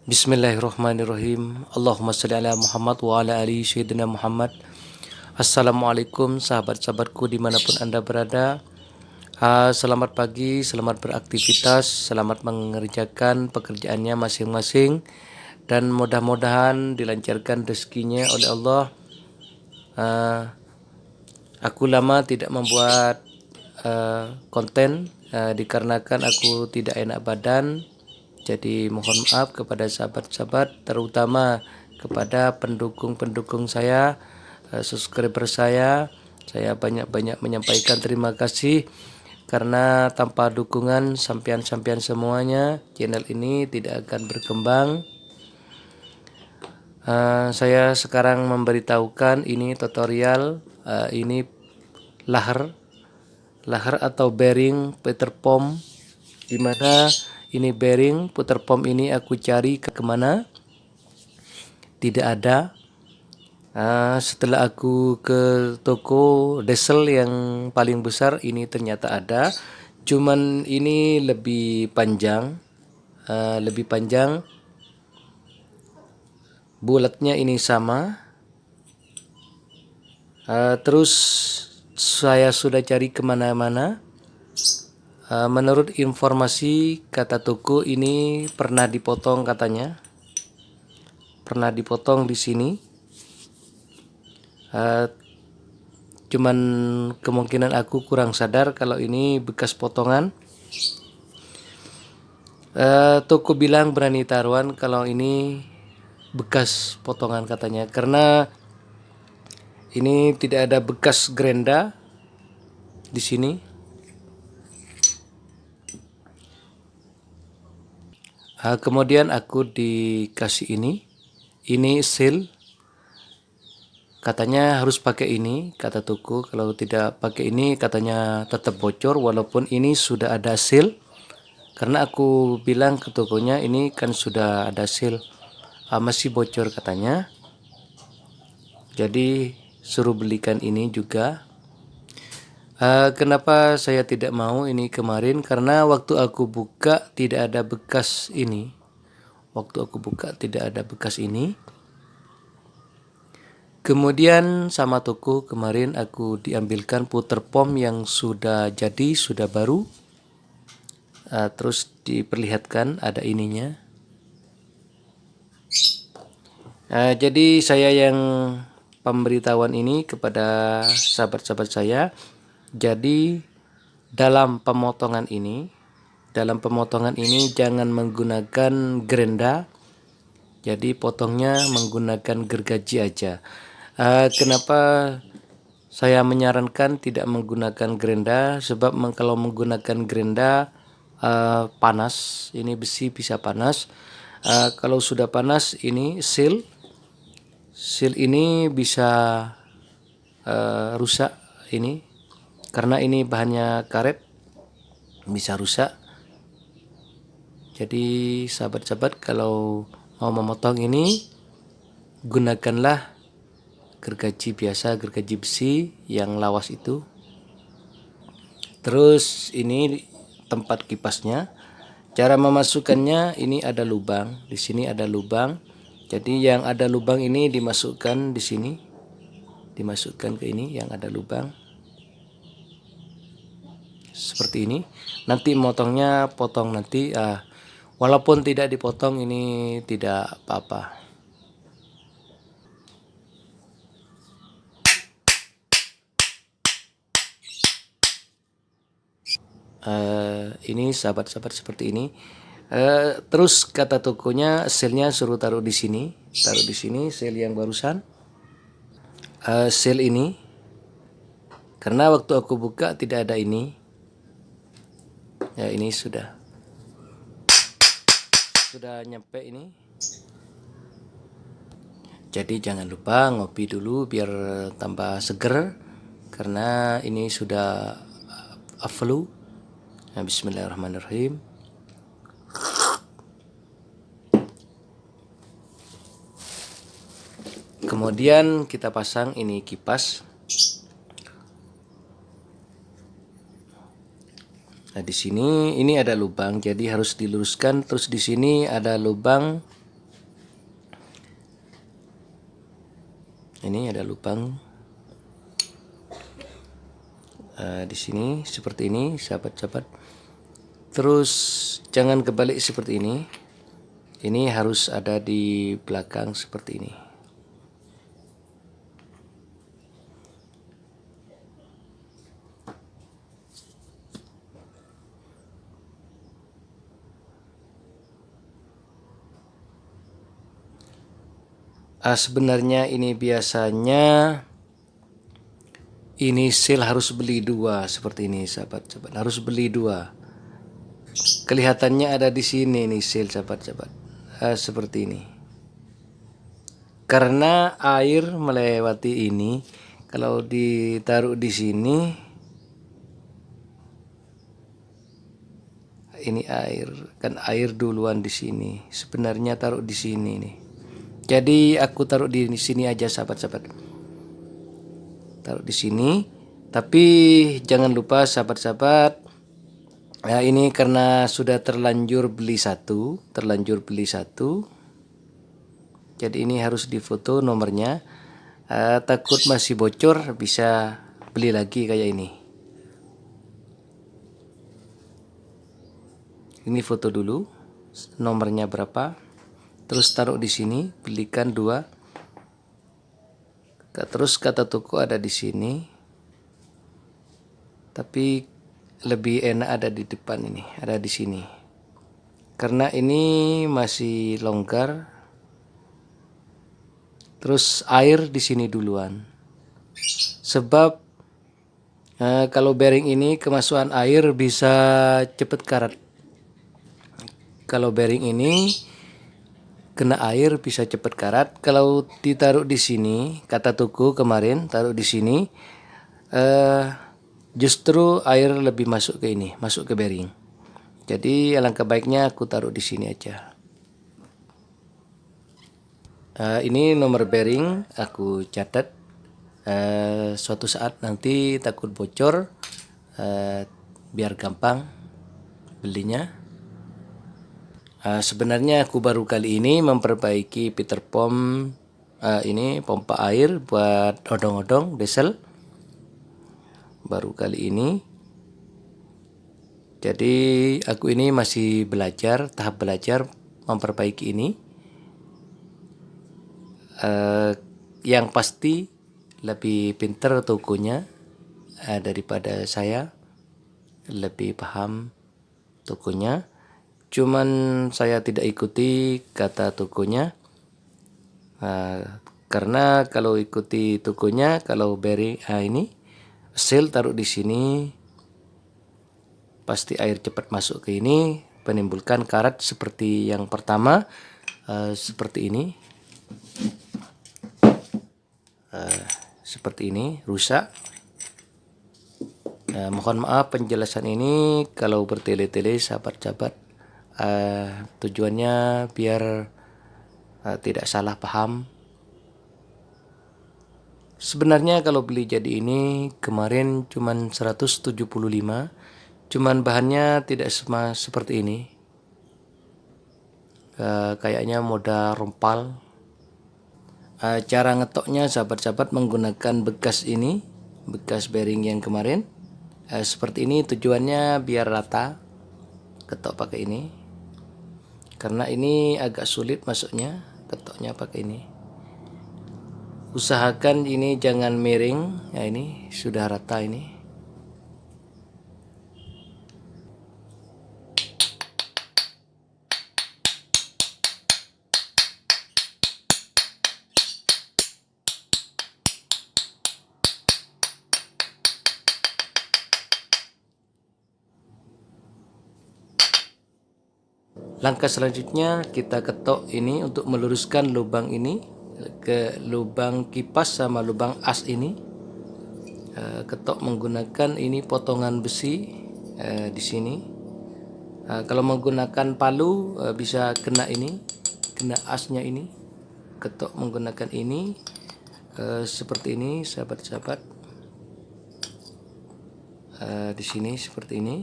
Bismillahirrahmanirrahim. Allahumma sholli ala Muhammad wa ala ali Sayyidina Muhammad. Assalamualaikum sahabat-sahabatku dimanapun Anda berada. Selamat pagi, selamat beraktivitas, selamat mengerjakan pekerjaannya masing-masing, dan mudah-mudahan dilancarkan rezekinya oleh Allah. Aku lama tidak membuat konten dikarenakan aku tidak enak badan. Jadi mohon maaf kepada sahabat-sahabat, terutama kepada pendukung-pendukung saya, subscriber saya. Saya banyak-banyak menyampaikan terima kasih, karena tanpa dukungan sampean-sampean semuanya, channel ini tidak akan berkembang. Saya sekarang memberitahukan ini tutorial, ini lahar atau bearing puter pom, dimana ini bearing puter pom ini aku cari kemana tidak ada. Setelah aku ke toko diesel yang paling besar, ini ternyata ada, cuman ini lebih panjang, bulatnya ini sama. Terus saya sudah cari kemana-mana. Menurut informasi kata toko, ini pernah dipotong katanya, pernah dipotong di sini. Cuman kemungkinan aku kurang sadar kalau ini bekas potongan. Toko bilang berani taruhan kalau ini bekas potongan katanya, karena ini tidak ada bekas gerenda di sini. Kemudian aku dikasih ini seal, katanya harus pakai ini, kata toko. Kalau tidak pakai ini katanya tetap bocor, walaupun ini sudah ada seal. Karena aku bilang ke tokonya ini kan sudah ada seal, masih bocor katanya. Jadi suruh belikan ini juga. Kenapa saya tidak mau ini kemarin? Karena waktu aku buka tidak ada bekas ini. Kemudian sama toko kemarin aku diambilkan puter pom yang sudah jadi, sudah baru. Terus diperlihatkan ada ininya. Jadi saya yang pemberitahuan ini kepada sahabat-sahabat saya. Jadi dalam pemotongan ini jangan menggunakan gerenda. Jadi potongnya menggunakan gergaji aja. Kenapa saya menyarankan tidak menggunakan gerenda? Sebab kalau menggunakan gerenda panas, ini besi bisa panas. Kalau sudah panas, ini seal ini bisa rusak ini, karena ini bahannya karet, bisa rusak. Jadi sahabat-sahabat kalau mau memotong ini, gunakanlah gergaji biasa, gergaji besi yang lawas itu. Terus ini tempat kipasnya. Cara memasukkannya, ini ada lubang, di sini ada lubang. Jadi yang ada lubang ini dimasukkan di sini, dimasukkan ke ini yang ada lubang. Seperti ini. Nanti motongnya potong nanti. Walaupun tidak dipotong ini tidak apa-apa. Ini sahabat-sahabat seperti ini. Terus kata tokonya sealnya suruh taruh di sini, seal yang barusan. Seal ini, karena waktu aku buka tidak ada ini. Ya, ini sudah nyampe ini. Jadi jangan lupa ngopi dulu biar tambah seger, karena ini sudah flu. Bismillahirrahmanirrahim. Kemudian kita pasang ini kipas. Nah, di sini ini ada lubang, jadi harus diluruskan. Terus di sini ada lubang Ini ada lubang di sini seperti ini, sahabat-sahabat. Terus jangan kebalik seperti ini. Ini harus ada di belakang seperti ini. Sebenarnya ini biasanya ini seal harus beli dua seperti ini, sahabat-sahabat. Harus beli dua. Kelihatannya ada di sini nih seal, sahabat-sahabat. Seperti ini. Karena air melewati ini, kalau ditaruh di sini, ini air, kan air duluan di sini. Sebenarnya taruh di sini nih. Jadi aku taruh di sini aja, sahabat-sahabat. Taruh di sini. Tapi jangan lupa, sahabat-sahabat. Ya, ini karena sudah terlanjur beli satu. Jadi ini harus difoto nomornya. Takut masih bocor, bisa beli lagi kayak ini. Ini foto dulu, nomornya berapa. Terus taruh di sini, belikan dua. Terus kata toko ada di sini. Tapi lebih enak ada di depan ini, ada di sini. Karena ini masih longgar. Terus air di sini duluan. Sebab kalau bearing ini kemasukan air bisa cepat karat. Kalau bearing ini kena air bisa cepat karat. Kalau ditaruh di sini, kata toko kemarin taruh di sini, justru air lebih masuk ke ini, masuk ke bearing. Jadi alangkah baiknya aku taruh di sini aja. Ini nomor bearing aku catat. Suatu saat nanti takut bocor, biar gampang belinya. Sebenarnya aku baru kali ini memperbaiki Peter Pom, ini pompa air buat odong-odong diesel. Baru kali ini. Jadi aku ini masih belajar, tahap belajar memperbaiki ini. Yang pasti lebih pintar tokonya daripada saya, lebih paham tokonya. Cuman saya tidak ikuti kata tokonya, karena kalau ikuti tokonya, kalau bearing ini seal taruh di sini, pasti air cepat masuk ke ini, menimbulkan karat seperti yang pertama, seperti ini, rusak. Mohon maaf penjelasan ini kalau bertele-tele, sahabat-sahabat. Tujuannya biar tidak salah paham. Sebenarnya kalau beli jadi ini kemarin cuman 175, cuman bahannya tidak sama seperti ini. Kayaknya modal rompal. Cara ngetoknya, sahabat-sahabat, menggunakan bekas ini, bekas bearing yang kemarin. Seperti ini, tujuannya biar rata. Ketok pakai ini. Karena ini agak sulit masuknya, ketoknya pakai ini. Usahakan ini jangan miring. Ya, ini sudah rata ini. Langkah selanjutnya kita ketok ini untuk meluruskan lubang ini ke lubang kipas sama lubang as ini. Ketok menggunakan ini potongan besi di sini. Kalau menggunakan palu bisa kena ini, kena asnya ini. Ketok menggunakan ini seperti ini, sahabat-sahabat. Di sini seperti ini.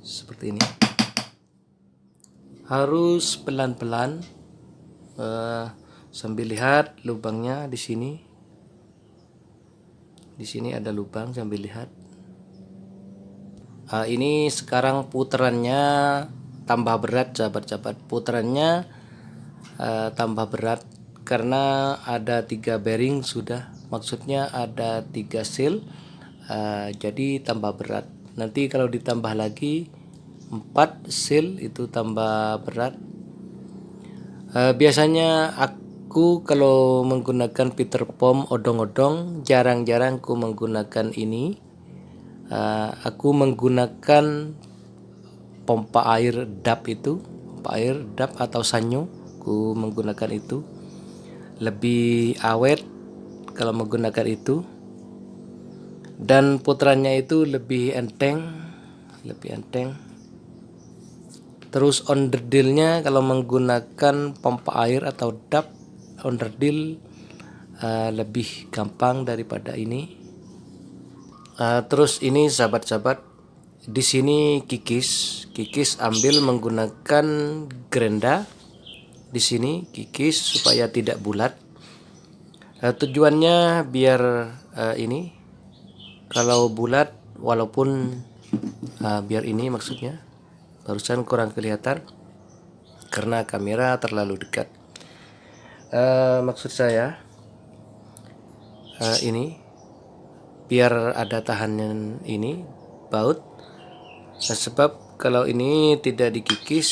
Seperti ini. Harus pelan-pelan. sambil lihat lubangnya di sini. Di sini ada lubang, sambil lihat. Ini sekarang putarannya tambah berat sahabat-sahabat. Putarannya tambah berat karena ada 3 bearing sudah. Maksudnya ada 3 seal. Jadi tambah berat. Nanti kalau ditambah lagi 4 seal itu tambah berat. Biasanya aku kalau menggunakan Peter Pom odong-odong jarang-jarang aku menggunakan ini. Aku menggunakan pompa air DAP itu, pompa air DAP atau Sanyo. Aku menggunakan itu lebih awet kalau menggunakan itu, dan putarannya itu lebih enteng. Terus onderdilnya kalau menggunakan pompa air atau DAP, onderdil lebih gampang daripada ini. Terus ini sahabat-sahabat, di sini kikis ambil menggunakan gerenda. Di sini kikis supaya tidak bulat. Tujuannya biar ini kalau bulat, walaupun biar ini maksudnya, barusan kurang kelihatan karena kamera terlalu dekat. Maksud saya ini biar ada tahanan ini baut. Sebab kalau ini tidak dikikis,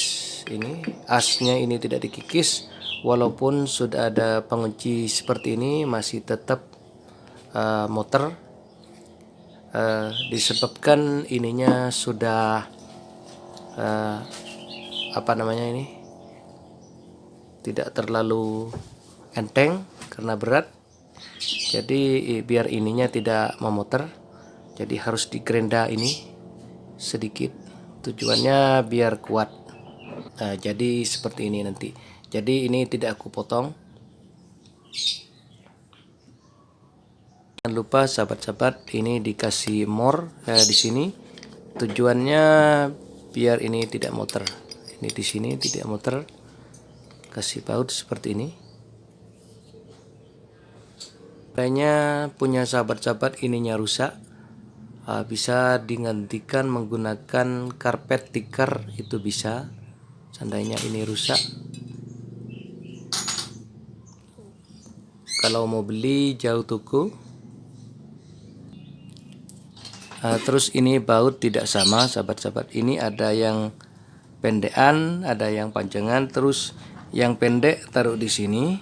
ini asnya ini tidak dikikis, walaupun sudah ada pengunci seperti ini masih tetap muter. Disebabkan ininya sudah ini tidak terlalu enteng karena berat. Jadi biar ininya tidak memutar, jadi harus digerenda ini sedikit. Tujuannya biar kuat. Jadi seperti ini nanti. Jadi ini tidak aku potong. Jangan lupa sahabat-sahabat, ini dikasih more di sini. Tujuannya biar ini tidak muter. Ini di sini tidak muter. Kasih baut seperti ini. Kayaknya punya sahabat-sahabat ininya rusak, bisa digantikan menggunakan karpet tikar, itu bisa. Seandainya ini rusak, kalau mau beli jauh toko. Terus ini baut tidak sama sahabat-sahabat, ini ada yang pendekan, ada yang panjangan. Terus yang pendek taruh di sini,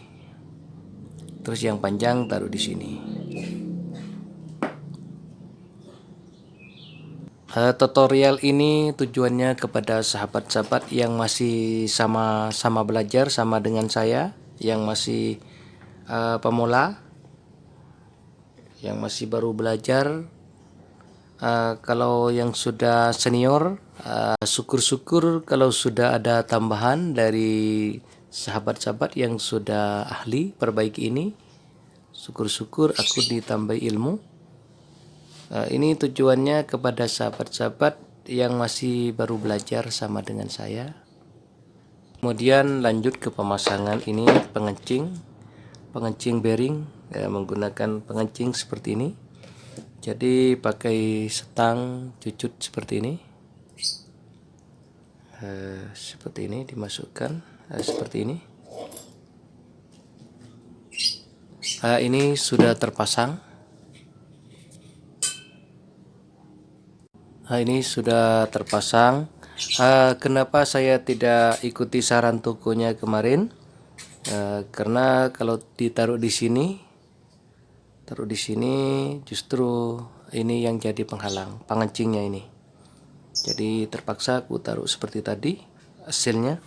terus yang panjang taruh di sini. Tutorial ini tujuannya kepada sahabat-sahabat yang masih sama belajar sama dengan saya, yang masih pemula, yang masih baru belajar. Kalau yang sudah senior, syukur-syukur kalau sudah ada tambahan dari sahabat-sahabat yang sudah ahli perbaiki ini. Syukur-syukur aku ditambahi ilmu. Ini tujuannya kepada sahabat-sahabat yang masih baru belajar sama dengan saya. Kemudian lanjut ke pemasangan ini pengencing bearing, menggunakan pengencing seperti ini. Jadi pakai setang cucut seperti ini. Seperti ini dimasukkan seperti ini. Ini sudah terpasang. Ini sudah terpasang. Kenapa saya tidak ikuti saran tokonya kemarin? Karena kalau ditaruh di sini, justru ini yang jadi penghalang, pengencingnya ini. Jadi terpaksa aku taruh seperti tadi hasilnya.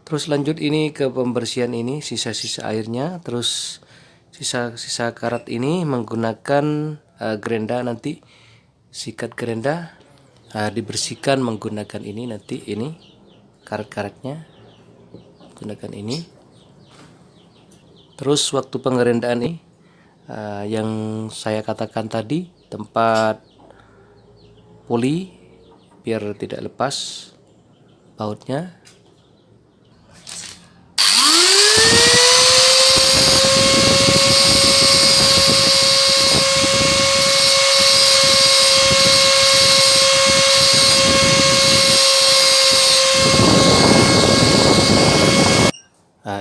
Terus lanjut ini ke pembersihan ini, sisa-sisa airnya. Terus sisa-sisa karat ini menggunakan gerenda, nanti sikat gerenda dibersihkan menggunakan ini. Nanti ini karat-karatnya gunakan ini. Terus waktu pengerendaan ini yang saya katakan tadi, tempat poli biar tidak lepas bautnya.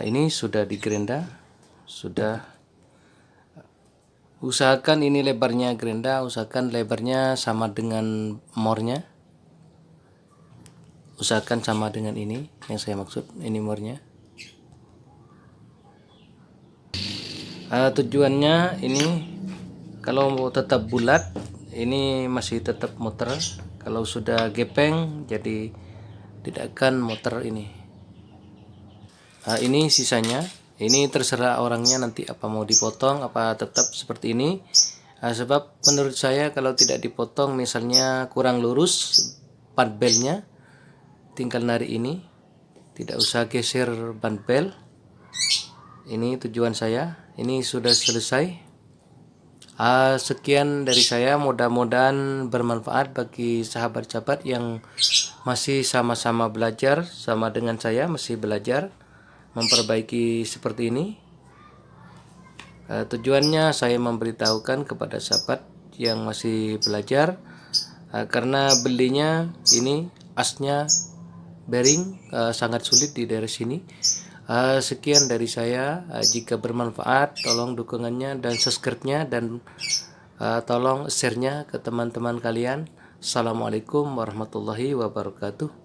Ini sudah digerenda, sudah. Usahakan ini lebarnya gerenda, usahakan lebarnya sama dengan mornya. Usahakan sama dengan ini yang saya maksud, ini mornya. Tujuannya ini kalau mau tetap bulat, ini masih tetap muter. Kalau sudah gepeng, jadi tidak akan muter ini. Ini sisanya, ini terserah orangnya nanti apa mau dipotong apa tetap seperti ini. Sebab menurut saya kalau tidak dipotong, misalnya kurang lurus ban belnya, tinggal narik ini, tidak usah geser ban bel. Ini tujuan saya. Ini sudah selesai. Sekian dari saya, mudah-mudahan bermanfaat bagi sahabat-sahabat yang masih sama-sama belajar, sama dengan saya masih belajar memperbaiki seperti ini. Tujuannya saya memberitahukan kepada sahabat yang masih belajar, karena belinya ini asnya bearing sangat sulit di daerah sini. Sekian dari saya. Jika bermanfaat, tolong dukungannya dan subscribe-nya, dan tolong share-nya ke teman-teman kalian. Assalamualaikum warahmatullahi wabarakatuh.